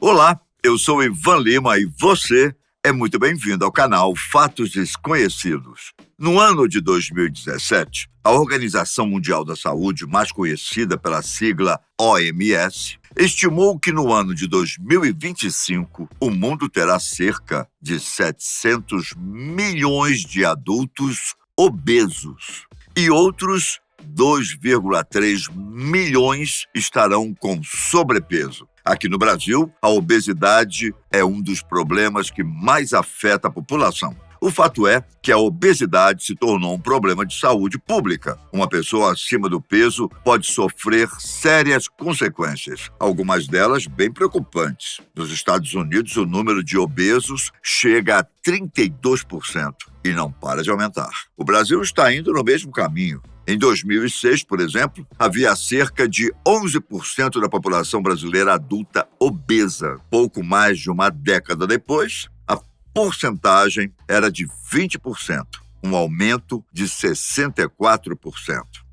Olá, eu sou Ivan Lima e você é muito bem-vindo ao canal Fatos Desconhecidos. No ano de 2017, a Organização Mundial da Saúde, mais conhecida pela sigla OMS, estimou que no ano de 2025 o mundo terá cerca de 700 milhões de adultos obesos e outros 2,3 milhões estarão com sobrepeso. Aqui no Brasil, a obesidade é um dos problemas que mais afeta a população. O fato é que a obesidade se tornou um problema de saúde pública. Uma pessoa acima do peso pode sofrer sérias consequências, algumas delas bem preocupantes. Nos Estados Unidos, o número de obesos chega a 32% e não para de aumentar. O Brasil está indo no mesmo caminho. Em 2006, por exemplo, havia cerca de 11% da população brasileira adulta obesa. Pouco mais de uma década depois, a porcentagem era de 20%, um aumento de 64%.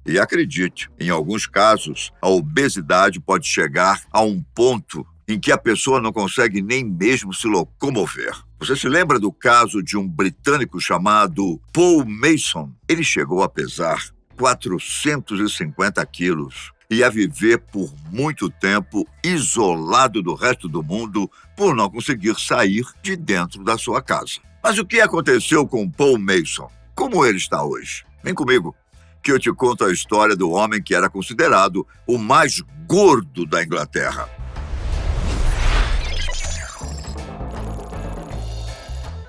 E acredite, em alguns casos, a obesidade pode chegar a um ponto em que a pessoa não consegue nem mesmo se locomover. Você se lembra do caso de um britânico chamado Paul Mason? Ele chegou a pesar 450 quilos e a viver por muito tempo isolado do resto do mundo por não conseguir sair de dentro da sua casa. Mas o que aconteceu com Paul Mason? Como ele está hoje? Vem comigo, que eu te conto a história do homem que era considerado o mais gordo da Inglaterra.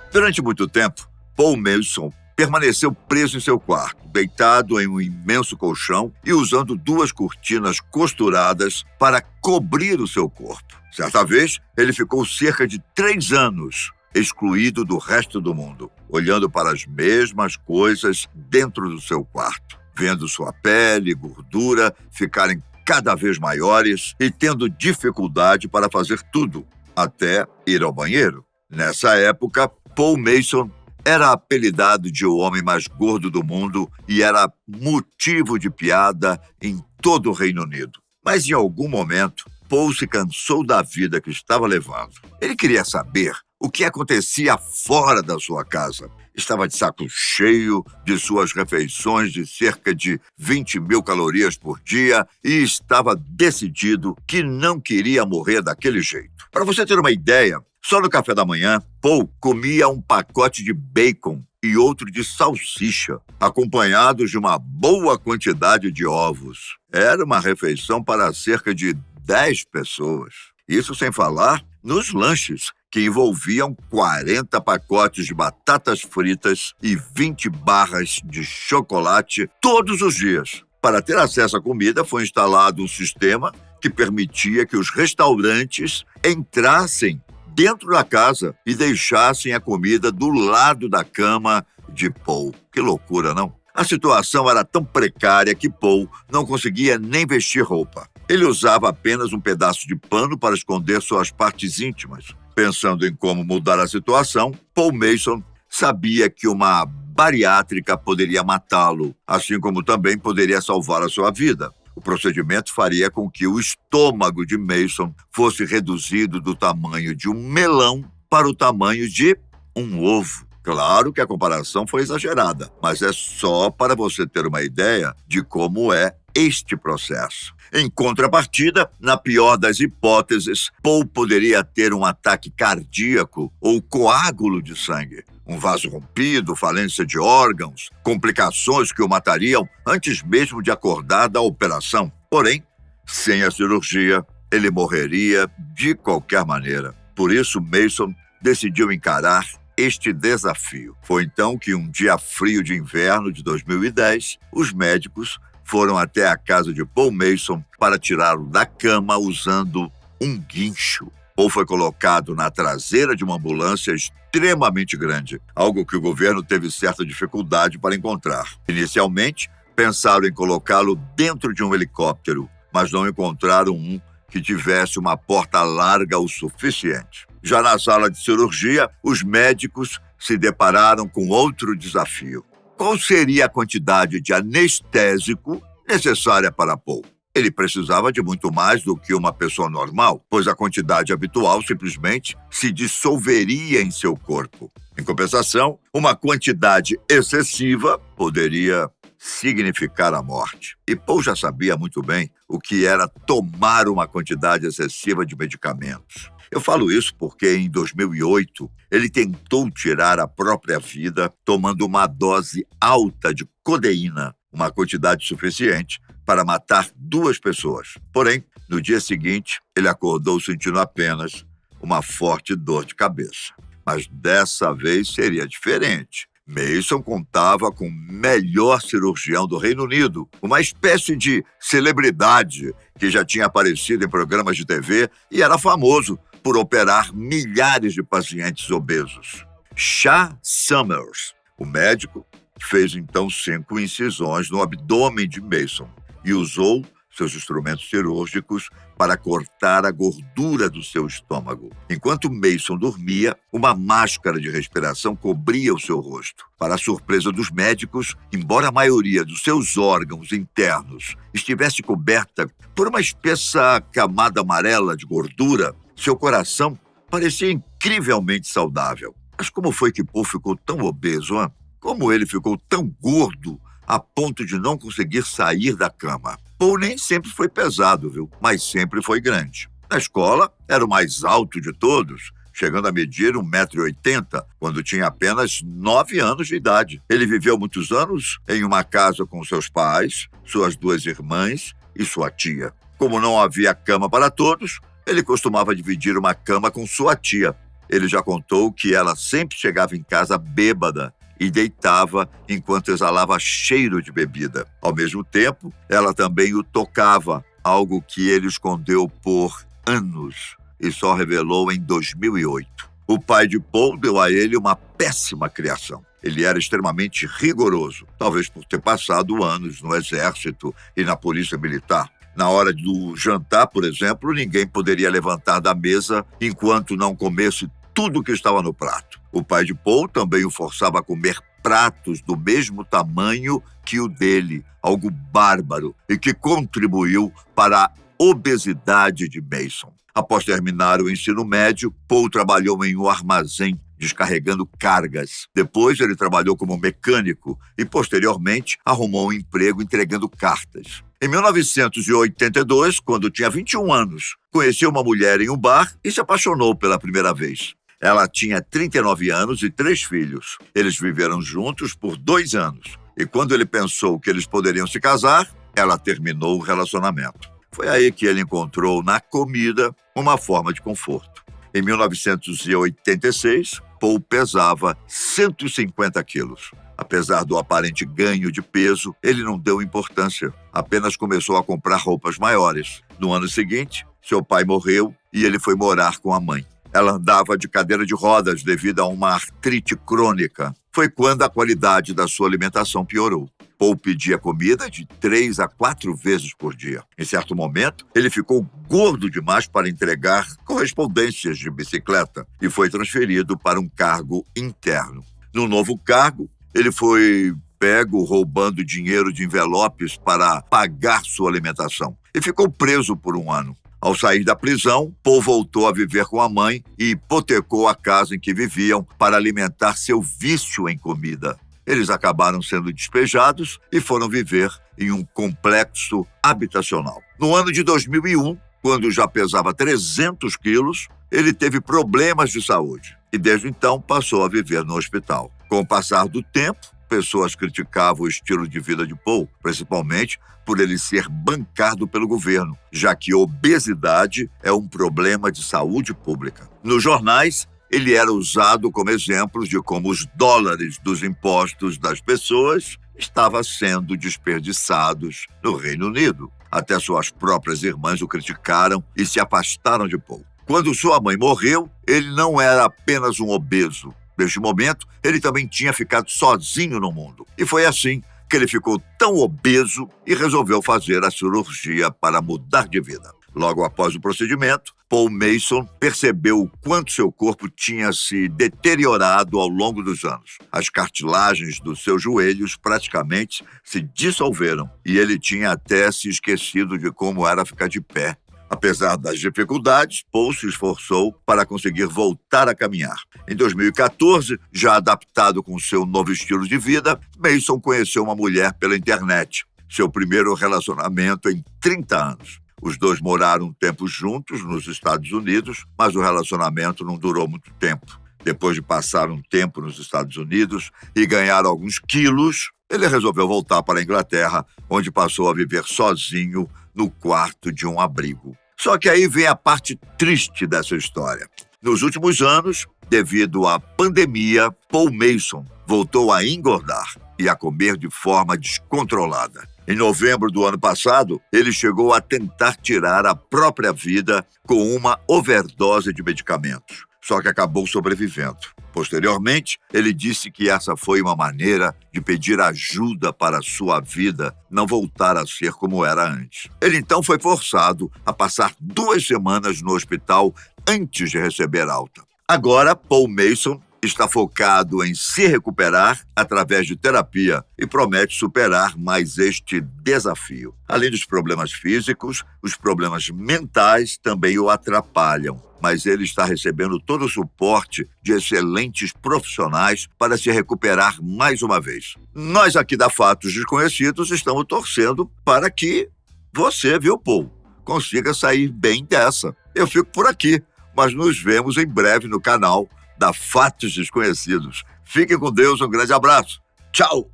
Durante muito tempo, Paul Mason permaneceu preso em seu quarto, deitado em um imenso colchão e usando 2 cortinas costuradas para cobrir o seu corpo. Certa vez, ele ficou cerca de 3 anos excluído do resto do mundo, olhando para as mesmas coisas dentro do seu quarto, vendo sua pele e gordura ficarem cada vez maiores e tendo dificuldade para fazer tudo, até ir ao banheiro. Nessa época, Paul Mason era apelidado de o homem mais gordo do mundo e era motivo de piada em todo o Reino Unido. Mas em algum momento, Paul se cansou da vida que estava levando. Ele queria saber o que acontecia fora da sua casa. Estava de saco cheio de suas refeições de cerca de 20 mil calorias por dia e estava decidido que não queria morrer daquele jeito. Para você ter uma ideia, só no café da manhã, Paul comia um pacote de bacon e outro de salsicha, acompanhados de uma boa quantidade de ovos. Era uma refeição para cerca de 10 pessoas. Isso sem falar nos lanches, que envolviam 40 pacotes de batatas fritas e 20 barras de chocolate todos os dias. Para ter acesso à comida, foi instalado um sistema que permitia que os restaurantes entrassem dentro da casa e deixassem a comida do lado da cama de Paul. Que loucura, não? A situação era tão precária que Paul não conseguia nem vestir roupa. Ele usava apenas um pedaço de pano para esconder suas partes íntimas. Pensando em como mudar a situação, Paul Mason sabia que uma bariátrica poderia matá-lo, assim como também poderia salvar a sua vida. O procedimento faria com que o estômago de Mason fosse reduzido do tamanho de um melão para o tamanho de um ovo. Claro que a comparação foi exagerada, mas é só para você ter uma ideia de como é este processo. Em contrapartida, na pior das hipóteses, Paul poderia ter um ataque cardíaco ou coágulo de sangue, um vaso rompido, falência de órgãos, complicações que o matariam antes mesmo de acordar da operação. Porém, sem a cirurgia, ele morreria de qualquer maneira. Por isso, Mason decidiu encarar este desafio. Foi então que, um dia frio de inverno de 2010, os médicos foram até a casa de Paul Mason para tirá-lo da cama usando um guincho. Paul foi colocado na traseira de uma ambulância extremamente grande, algo que o governo teve certa dificuldade para encontrar. Inicialmente, pensaram em colocá-lo dentro de um helicóptero, mas não encontraram um que tivesse uma porta larga o suficiente. Já na sala de cirurgia, os médicos se depararam com outro desafio. Qual seria a quantidade de anestésico necessária para Paul? Ele precisava de muito mais do que uma pessoa normal, pois a quantidade habitual simplesmente se dissolveria em seu corpo. Em compensação, uma quantidade excessiva poderia significar a morte. E Paul já sabia muito bem o que era tomar uma quantidade excessiva de medicamentos. Eu falo isso porque em 2008 ele tentou tirar a própria vida tomando uma dose alta de codeína, uma quantidade suficiente para matar 2 pessoas. Porém, no dia seguinte, ele acordou sentindo apenas uma forte dor de cabeça. Mas dessa vez seria diferente. Mason contava com o melhor cirurgião do Reino Unido, uma espécie de celebridade que já tinha aparecido em programas de TV e era famoso por operar milhares de pacientes obesos. Shah Summers, o médico, fez então 5 incisões no abdômen de Mason e usou seus instrumentos cirúrgicos para cortar a gordura do seu estômago. Enquanto Mason dormia, uma máscara de respiração cobria o seu rosto. Para a surpresa dos médicos, embora a maioria dos seus órgãos internos estivesse coberta por uma espessa camada amarela de gordura, seu coração parecia incrivelmente saudável. Mas como foi que Paul ficou tão obeso, hein? Como ele ficou tão gordo a ponto de não conseguir sair da cama? Paul nem sempre foi pesado, viu? Mas sempre foi grande. Na escola, era o mais alto de todos, chegando a medir 1,80 m, quando tinha apenas 9 anos de idade. Ele viveu muitos anos em uma casa com seus pais, suas 2 irmãs e sua tia. Como não havia cama para todos, ele costumava dividir uma cama com sua tia. Ele já contou que ela sempre chegava em casa bêbada e deitava enquanto exalava cheiro de bebida. Ao mesmo tempo, ela também o tocava, algo que ele escondeu por anos e só revelou em 2008. O pai de Paul deu a ele uma péssima criação. Ele era extremamente rigoroso, talvez por ter passado anos no exército e na polícia militar. Na hora do jantar, por exemplo, ninguém poderia levantar da mesa enquanto não comesse tudo que estava no prato. O pai de Paul também o forçava a comer pratos do mesmo tamanho que o dele, algo bárbaro e que contribuiu para a obesidade de Mason. Após terminar o ensino médio, Paul trabalhou em um armazém descarregando cargas. Depois ele trabalhou como mecânico e, posteriormente, arrumou um emprego entregando cartas. Em 1982, quando tinha 21 anos, conheceu uma mulher em um bar e se apaixonou pela primeira vez. Ela tinha 39 anos e 3 filhos. Eles viveram juntos por 2 anos. E quando ele pensou que eles poderiam se casar, ela terminou o relacionamento. Foi aí que ele encontrou na comida uma forma de conforto. Em 1986, Paul pesava 150 quilos. Apesar do aparente ganho de peso, ele não deu importância. Apenas começou a comprar roupas maiores. No ano seguinte, seu pai morreu e ele foi morar com a mãe. Ela andava de cadeira de rodas devido a uma artrite crônica. Foi quando a qualidade da sua alimentação piorou. Paul pedia comida de 3 a 4 vezes por dia. Em certo momento, ele ficou gordo demais para entregar correspondências de bicicleta e foi transferido para um cargo interno. No novo cargo, ele foi pego roubando dinheiro de envelopes para pagar sua alimentação e ficou preso por 1 ano. Ao sair da prisão, Paul voltou a viver com a mãe e hipotecou a casa em que viviam para alimentar seu vício em comida. Eles acabaram sendo despejados e foram viver em um complexo habitacional. No ano de 2001, quando já pesava 300 quilos, ele teve problemas de saúde e desde então passou a viver no hospital. Com o passar do tempo, pessoas criticavam o estilo de vida de Paul, principalmente por ele ser bancado pelo governo, já que obesidade é um problema de saúde pública. Nos jornais, ele era usado como exemplo de como os dólares dos impostos das pessoas estavam sendo desperdiçados no Reino Unido. Até suas próprias irmãs o criticaram e se afastaram de Paul. Quando sua mãe morreu, ele não era apenas um obeso. Neste momento, ele também tinha ficado sozinho no mundo. E foi assim que ele ficou tão obeso e resolveu fazer a cirurgia para mudar de vida. Logo após o procedimento, Paul Mason percebeu o quanto seu corpo tinha se deteriorado ao longo dos anos. As cartilagens dos seus joelhos praticamente se dissolveram e ele tinha até se esquecido de como era ficar de pé. Apesar das dificuldades, Paul se esforçou para conseguir voltar a caminhar. Em 2014, já adaptado com seu novo estilo de vida, Mason conheceu uma mulher pela internet. Seu primeiro relacionamento em 30 anos. Os dois moraram um tempo juntos nos Estados Unidos, mas o relacionamento não durou muito tempo. Depois de passar um tempo nos Estados Unidos e ganhar alguns quilos, ele resolveu voltar para a Inglaterra, onde passou a viver sozinho no quarto de um abrigo. Só que aí vem a parte triste dessa história. Nos últimos anos, devido à pandemia, Paul Mason voltou a engordar e a comer de forma descontrolada. Em novembro do ano passado, ele chegou a tentar tirar a própria vida com uma overdose de medicamentos, só que acabou sobrevivendo. Posteriormente, ele disse que essa foi uma maneira de pedir ajuda para a sua vida não voltar a ser como era antes. Ele então foi forçado a passar 2 semanas no hospital antes de receber alta. Agora, Paul Mason está focado em se recuperar através de terapia e promete superar mais este desafio. Além dos problemas físicos, os problemas mentais também o atrapalham, mas ele está recebendo todo o suporte de excelentes profissionais para se recuperar mais uma vez. Nós aqui da Fatos Desconhecidos estamos torcendo para que você, viu, Paul, consiga sair bem dessa. Eu fico por aqui, mas nos vemos em breve no canal da Fatos Desconhecidos. Fiquem com Deus, um grande abraço. Tchau!